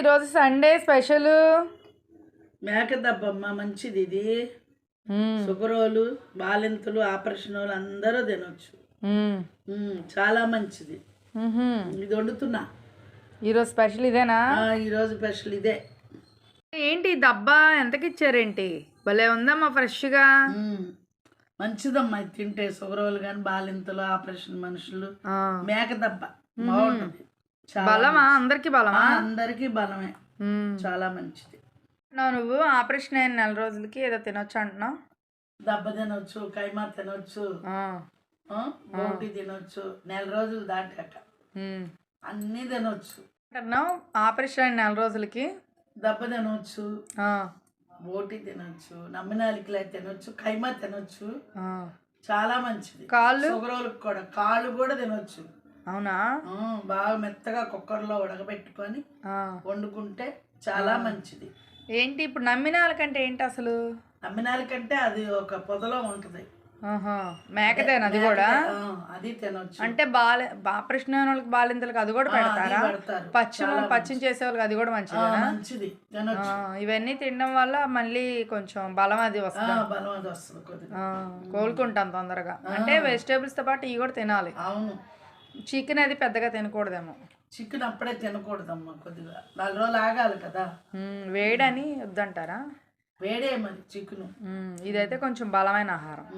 ఈరోజు Sunday special మేక దబ్బమ్మ మంచిది ఇది. షుగరోలు బాలింతలు ఆపరేషన్ వాళ్ళు అందరూ తినొచ్చు. చాలా మంచిది. ఇది వండుతున్నా ఈరోజు స్పెషల్ ఇదేనా? ఈరోజు స్పెషల్ ఇదే. ఏంటి దబ్బా ఎంతకి ఇచ్చారేంటి? భలే ఉందమ్మా ఫ్రెష్గా. మంచిదమ్మా ఇది తింటే షుగరోలు కానీ బాలింతలు ఆపరేషన్ మనుషులు మేక దబ్బ బాగుంటుంది. బలమా? అందరికి బలమా? అందరికి బలమే. చాలా మంచిది. నువ్వు ఆపరేషన్ అయిన 4 రోజులకి ఏదో తినొచ్చు అంటున్నావు. దెబ్బ తినొచ్చు, కైమా తినొచ్చు, బోటి తినొచ్చు. 4 రోజులు దాటాక అన్నీ తినొచ్చు. అంటున్నావు ఆపరేషన్ అయిన 4 రోజులకి దెబ్బ తినొచ్చు, బోటి తినొచ్చు, నమ్మినాలికలే తినొచ్చు, కైమా తినొచ్చు. చాలా మంచిది. కాళ్ళు షుగరోళ్ళకి కూడా కాళ్ళు కూడా తినొచ్చు. అవునా? బాగా మెత్తగా కుక్కర్లో ఉడకబెట్టుకొని వండుకుంటే చాలా మంచిది. ఏంటి ఇప్పుడు నమ్మినాలకంటే ఏంటి అసలు? నమ్మినాలకంటే అది ఒక పొదలో ఉంటది. మేకదేనా అది కూడా? అది తినొచ్చు. అంటే ఆపరేషన్ అయిన వాళ్ళకి బాలింతలకు అది కూడా పెడతారా? పచ్చిని చేసే వాళ్ళకి అది కూడా మంచిది తినొచ్చు. ఇవన్నీ తినడం వల్ల మళ్ళీ కొంచెం బలం అది వస్తుంది. బలం అది వస్తుంది కొద్దిగా. కోలుకుంటాం తొందరగా. అంటే వెజిటేబుల్స్ తో పాటు ఇవి కూడా తినాలి. అవును. చికెన్ అది పెద్దగా తినకూడదేమో. చికెన్ అప్పుడే తినకూడదమ్మా, కొద్దిగా 4 రోజులు ఆగాలి కదా. వేడని వద్దంటారా? వేడే మరి చికెన్. ఇదైతే కొంచెం బలమైన ఆహారం.